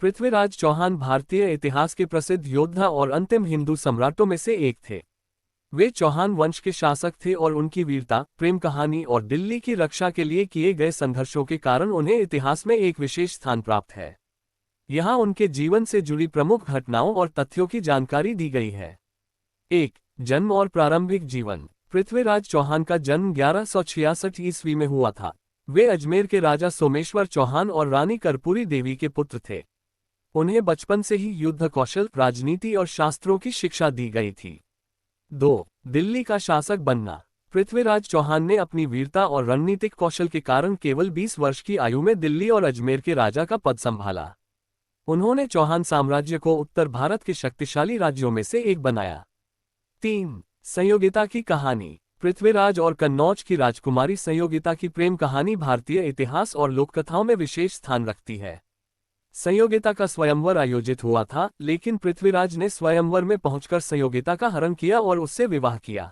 पृथ्वीराज चौहान भारतीय इतिहास के प्रसिद्ध योद्धा और अंतिम हिंदू सम्राटों में से एक थे। वे चौहान वंश के शासक थे और उनकी वीरता, प्रेम कहानी और दिल्ली की रक्षा के लिए किए गए संघर्षों के कारण उन्हें इतिहास में एक विशेष स्थान प्राप्त है। यहाँ उनके जीवन से जुड़ी प्रमुख घटनाओं और तथ्यों की जानकारी दी गई है। 1. जन्म और प्रारंभिक जीवन। पृथ्वीराज चौहान का जन्म 1166 ईस्वी में हुआ था। वे अजमेर के राजा सोमेश्वर चौहान और रानी कर्पूरी देवी के पुत्र थे। उन्हें बचपन से ही युद्ध कौशल, राजनीति और शास्त्रों की शिक्षा दी गई थी। 2. दिल्ली का शासक बनना। पृथ्वीराज चौहान ने अपनी वीरता और रणनीतिक कौशल के कारण केवल 20 वर्ष की आयु में दिल्ली और अजमेर के राजा का पद संभाला। उन्होंने चौहान साम्राज्य को उत्तर भारत के शक्तिशाली राज्यों में से एक बनाया। 3. संयोगिता की कहानी। पृथ्वीराज और कन्नौज की राजकुमारी संयोगिता की प्रेम कहानी भारतीय इतिहास और लोककथाओं में विशेष स्थान रखती है। संयोगिता का स्वयंवर आयोजित हुआ था, लेकिन पृथ्वीराज ने स्वयंवर में पहुंचकर संयोगिता का हरण किया और उससे विवाह किया।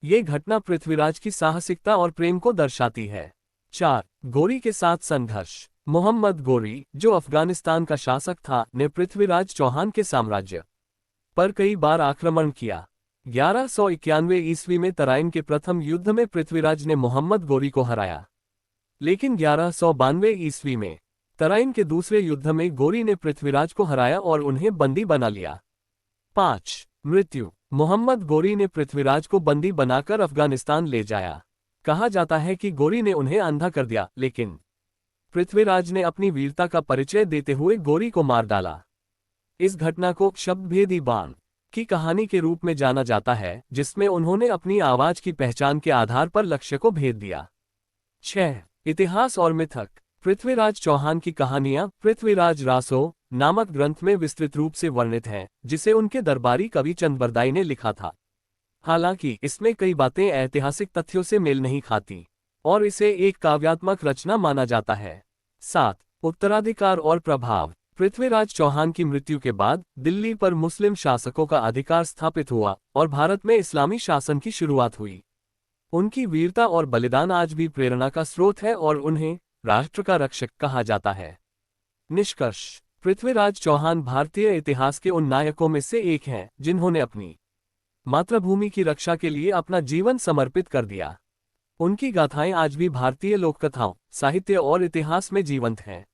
ये घटना पृथ्वीराज की साहसिकता और प्रेम को दर्शाती है। 4. गोरी के साथ संघर्ष। मोहम्मद गोरी, जो अफगानिस्तान का शासक था, ने पृथ्वीराज चौहान के साम्राज्य पर कई बार आक्रमण किया। 1191 ईस्वी में तराइन के प्रथम युद्ध में पृथ्वीराज ने मोहम्मद गोरी को हराया, लेकिन 1192 ईस्वी में तराइन के दूसरे युद्ध में गोरी ने पृथ्वीराज को हराया और उन्हें बंदी बना लिया। 5. मृत्यु। मोहम्मद गोरी ने पृथ्वीराज को बंदी बनाकर अफगानिस्तान ले जाया। कहा जाता है कि गोरी ने उन्हें अंधा कर दिया, लेकिन पृथ्वीराज ने अपनी वीरता का परिचय देते हुए गोरी को मार डाला। इस घटना को शब्दभेदी बाण की कहानी के रूप में जाना जाता है, जिसमें उन्होंने अपनी आवाज की पहचान के आधार पर लक्ष्य को भेद दिया। 6. इतिहास और मिथक। पृथ्वीराज चौहान की कहानियां पृथ्वीराज रासो नामक ग्रंथ में विस्तृत रूप से वर्णित हैं, जिसे उनके दरबारी कवि चंदबरदाई ने लिखा था। हालांकि इसमें कई बातें ऐतिहासिक तथ्यों से मेल नहीं खाती और इसे एक काव्यात्मक रचना माना जाता है। 7. उत्तराधिकार और प्रभाव। पृथ्वीराज चौहान की मृत्यु के बाद दिल्ली पर मुस्लिम शासकों का अधिकार स्थापित हुआ और भारत में इस्लामी शासन की शुरुआत हुई। उनकी वीरता और बलिदान आज भी प्रेरणा का स्रोत है और उन्हें राष्ट्र का रक्षक कहा जाता है। निष्कर्ष। पृथ्वीराज चौहान भारतीय इतिहास के उन नायकों में से एक हैं, जिन्होंने अपनी मातृभूमि की रक्षा के लिए अपना जीवन समर्पित कर दिया। उनकी गाथाएं आज भी भारतीय लोककथाओं, साहित्य और इतिहास में जीवंत हैं।